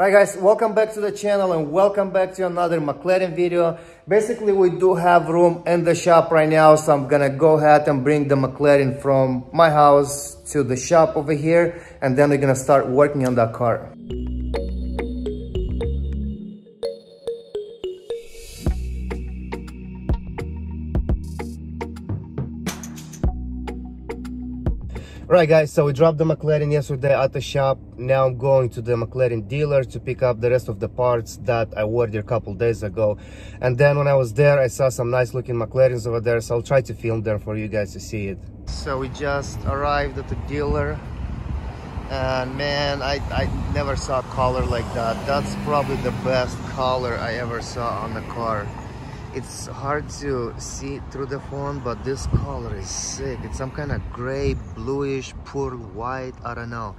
Right guys, welcome back to the channel and welcome back to another McLaren video. Basically we do have room in the shop right now, so I'm gonna go ahead and bring the McLaren from my house to the shop over here, and then we're gonna start working on that car. Right guys, so we dropped the McLaren yesterday at the shop. Now I'm going to the McLaren dealer to pick up the rest of the parts that I ordered a couple days ago. And then when I was there, I saw some nice looking McLarens over there, so I'll try to film them for you guys to see it. So we just arrived at the dealer, and man, I never saw a color like that. That's probably the best color I ever saw on the car. It's hard to see through the phone, but this color is sick. It's some kind of gray, bluish, pearl white, I don't know.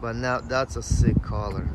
But now that's a sick color.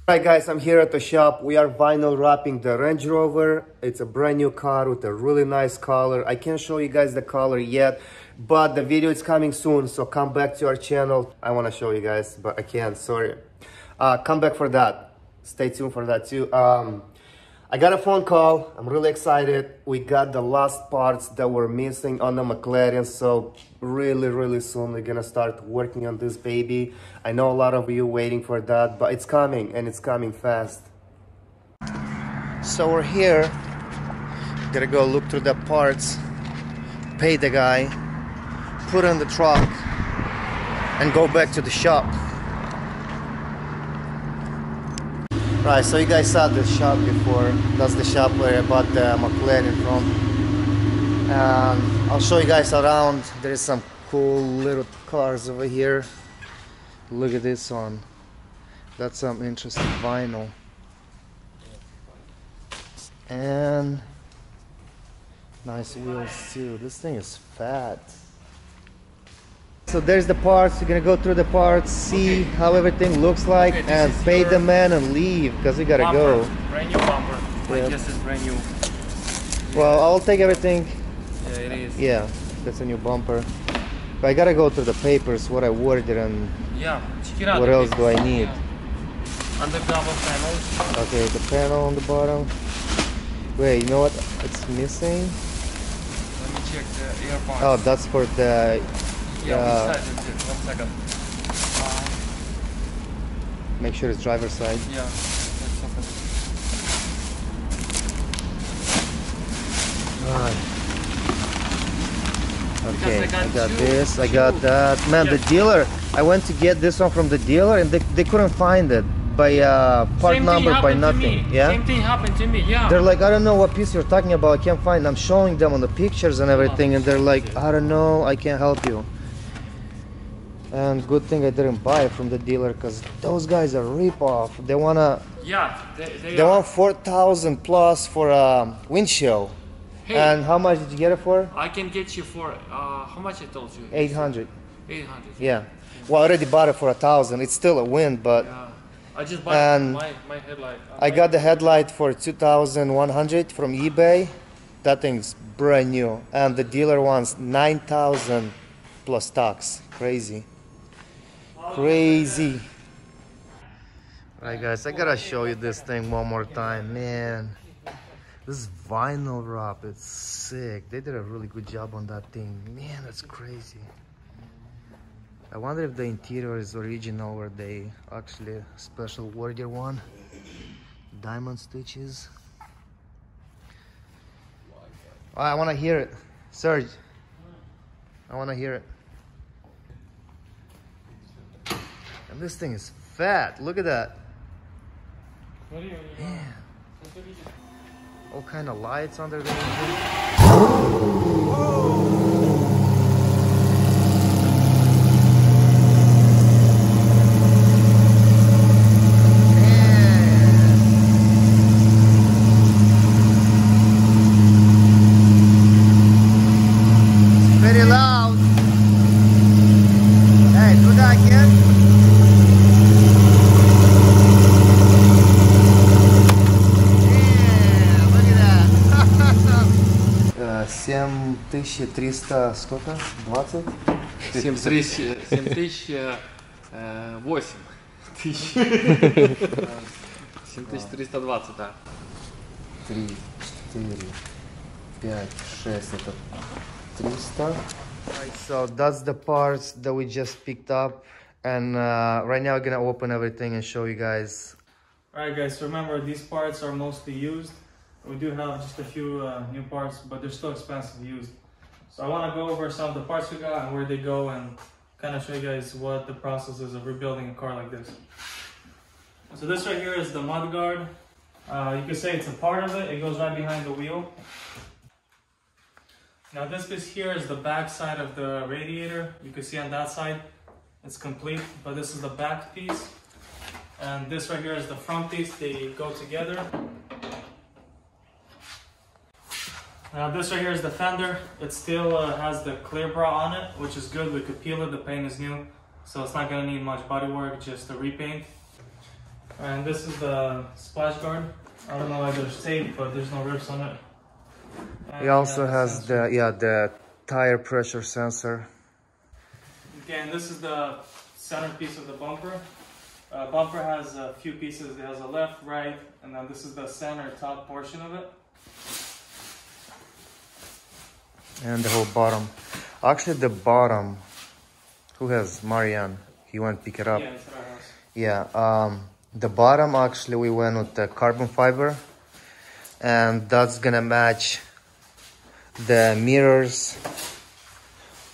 Alright guys, I'm here at the shop. We are vinyl wrapping the Range Rover. It's a brand new car with a really nice color. I can't show you guys the color yet, but the video is coming soon, so come back to our channel. I want to show you guys, but I can't, sorry. Come back for that. Stay tuned for that too. I got a phone call. I'm really excited. We got the last parts that were missing on the McLaren, so really soon we're gonna start working on this baby. I know a lot of you waiting for that, but it's coming, and it's coming fast. So we're here. Gotta go look through the parts, pay the guy, put it in the truck, and go back to the shop. Right, so you guys saw the shop before. That's the shop where I bought the McLaren from. I'll show you guys around. There's some cool little cars over here. Look at this one. That's some interesting vinyl. And nice wheels too. This thing is fat. So there's the parts. You're gonna go through the parts, see how everything looks like, and pay the man and leave, because we gotta go. Brand new bumper. Yeah. This is brand new. Well, I'll take everything. Yeah, it is. Yeah, that's a new bumper. But I gotta go through the papers, what I ordered, and yeah, check it out. what else do I need? Yeah. Undercover panels. Okay, the panel on the bottom. Wait, you know what? It's missing. Let me check the air parts. Oh, that's for the. Yeah, which side is it? 1 second. Make sure it's driver's side. Yeah, let's open it. Okay, I got two, this, I got that. Man, the dealer, I went to get this one from the dealer, and they couldn't find it by part number, by nothing. Yeah? Same thing happened to me, yeah. They're like, I don't know what piece you're talking about, I can't find it. I'm showing them on the pictures and everything, and they're like, I don't know, I can't help you. And good thing I didn't buy it from the dealer, because those guys are rip-off. They wanna... Yeah, they want 4,000 plus for a windshield. Hey, and how much did you get it for? I can get you for, how much I told you? 800. 800. Yeah. Well, I already bought it for 1,000. It's still a win, but... Yeah. I just bought my headlight. I got the headlight for 2,100 from eBay. That thing's brand new. And the dealer wants 9,000 plus tax. Crazy. Crazy. Alright guys, I gotta show you this thing one more time, man. This vinyl wrap, it's sick. They did a really good job on that thing. Man, that's crazy. I wonder if the interior is original or they actually special order one. Diamond stitches. Oh, I wanna hear it. Serge, I wanna hear it. And this thing is fat. Look at that. Yeah. All kind of lights under the engine. 7300 сколько? 20? 7308 тысяч. 7320, да. 3, 4, 5, 6, это 300. Alright, so that's the parts that we just picked up. And right now we're gonna open everything and show you guys. Alright guys, so remember these parts are mostly used. We do have just a few new parts, but they're still expensive used. So I want to go over some of the parts we got and where they go and kind of show you guys what the process is of rebuilding a car like this. So this right here is the mud guard. You could say it's a part of it. It goes right behind the wheel. Now this piece here is the back side of the radiator. You can see on that side it's complete, but this is the back piece. And this right here is the front piece. They go together. Now this right here is the fender. It still has the clear bra on it, which is good. We could peel it. The paint is new, so it's not going to need much body work, just a repaint. And this is the splash guard. I don't know why there's tape, but there's no rips on it. And it also has the tire pressure sensor. Okay, and this is the center piece of the bumper. Bumper has a few pieces. It has a left, right, and then this is the center top portion of it. And the whole bottom. Actually, the bottom, who has Marianne? He went pick it up. Yeah, it's at our house. Yeah, the bottom actually we went with the carbon fiber, and that's gonna match the mirrors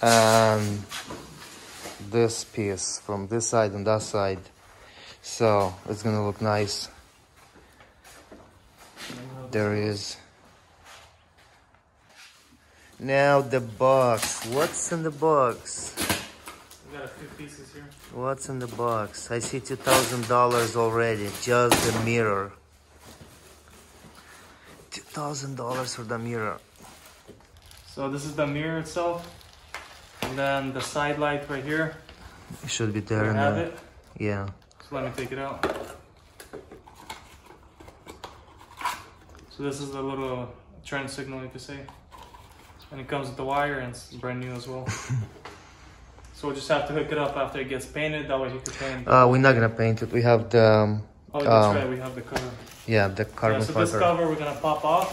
and this piece from this side and that side. So it's gonna look nice. There is. Now the box. What's in the box? We got a few pieces here. What's in the box? I see $2,000 already. Just the mirror. $2,000 for the mirror. So this is the mirror itself, and then the side light right here. It should be there. We have it. Yeah. So let me take it out. So this is the little turn signal, you could say. And it comes with the wire, and it's brand new as well. So we'll just have to hook it up after it gets painted. That way he can paint. We're not gonna paint it. We have the. Oh, that's right. We have the cover. Yeah, the carbon so fiber. This cover we're gonna pop off,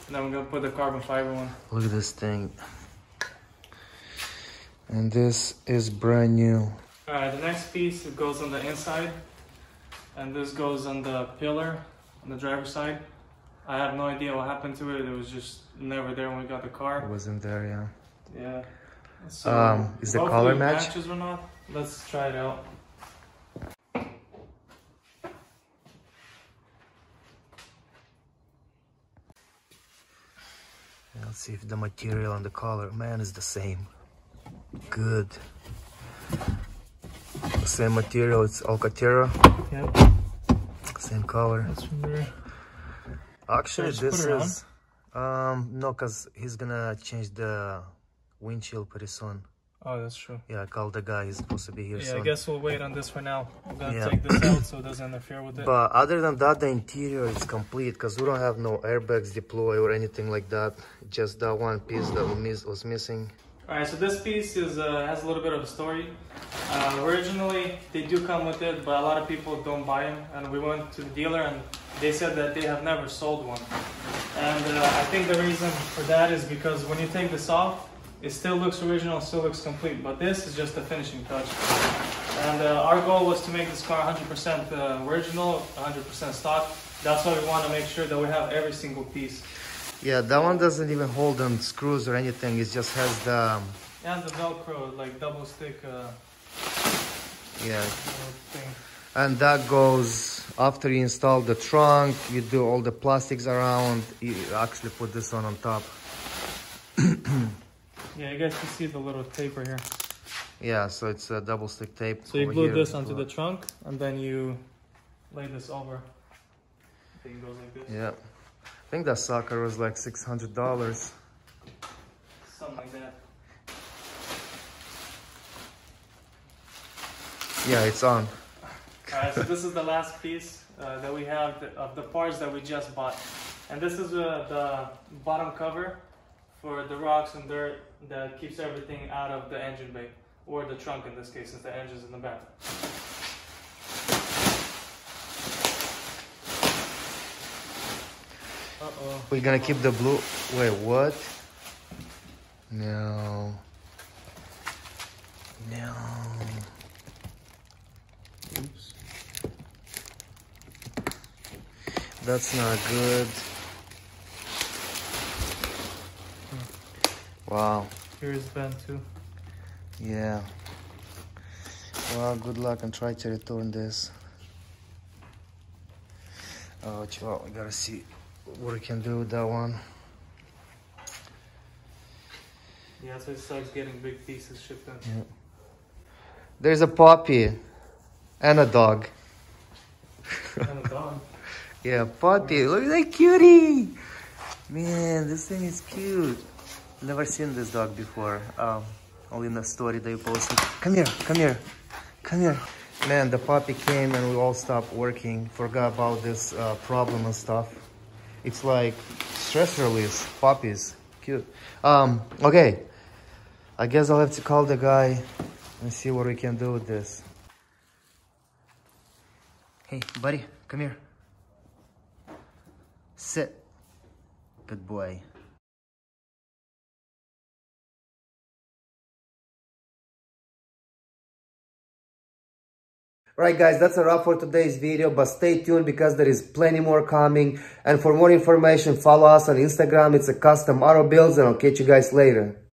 and then we're gonna put the carbon fiber one. Look at this thing. And this is brand new. All right, the next piece, it goes on the inside, and this goes on the pillar on the driver's side. I have no idea what happened to it. It was just never there when we got the car. It wasn't there, yeah. Yeah. So is the color match? Matches or not? Let's try it out. Let's see if the material and the color, man, is the same. Good. Same material, it's Alcantara. Yep. Same color. That's from there. Actually, this is no, cause he's gonna change the windshield pretty soon. Oh, that's true. Yeah, I called the guy. He's supposed to be here soon. I guess we'll wait on this for now. We're gonna take this out so it doesn't interfere with it. But other than that, the interior is complete because we don't have no airbags deploy or anything like that. Just that one piece that was missing. Alright, so this piece is has a little bit of a story. Originally, they do come with it, but a lot of people don't buy them. And we went to the dealer and they said that they have never sold one. And I think the reason for that is because when you take this off, it still looks original, still looks complete. But this is just a finishing touch. And our goal was to make this car 100% original, 100% stock. That's why we want to make sure that we have every single piece. Yeah, that one doesn't even hold on screws or anything. It just has the... It has the Velcro, like double stick yeah. thing. And that goes, after you install the trunk, you do all the plastics around, you actually put this on top. Yeah, you guys can see the little tape right here. Yeah, so it's a double stick tape. So you glue this onto the trunk, and then you lay this over. I think it goes like this. Yeah. I think that sucker was like $600. Something like that. Yeah, it's on. Alright, so this is the last piece that we have of the parts that we just bought. And this is the bottom cover for the rocks and dirt that keeps everything out of the engine bay, or the trunk in this case, since the engine's in the back. Uh-oh. We're gonna keep the blue. Wait, what? No. No. Oops. That's not good. Wow. Here's Ben too. Yeah. Well, good luck and try to return this. Oh, well, we gotta see what we can do with that one. Yeah, so it starts getting big pieces shipped in. Yeah. There's a puppy and a dog. And a dog. Yeah, puppy. Look at that cutie. Man, this thing is cute. Never seen this dog before. Only in the story they posted. Come here, come here, come here. Man, the puppy came and we all stopped working. Forgot about this problem and stuff. It's like stress release. Puppies, cute. Okay. I guess I'll have to call the guy and see what we can do with this. Hey, buddy, come here. Sit. Good boy. Alright guys, that's a wrap for today's video, but stay tuned because there is plenty more coming. And for more information, follow us on Instagram. It's a custom auto builds, and I'll catch you guys later.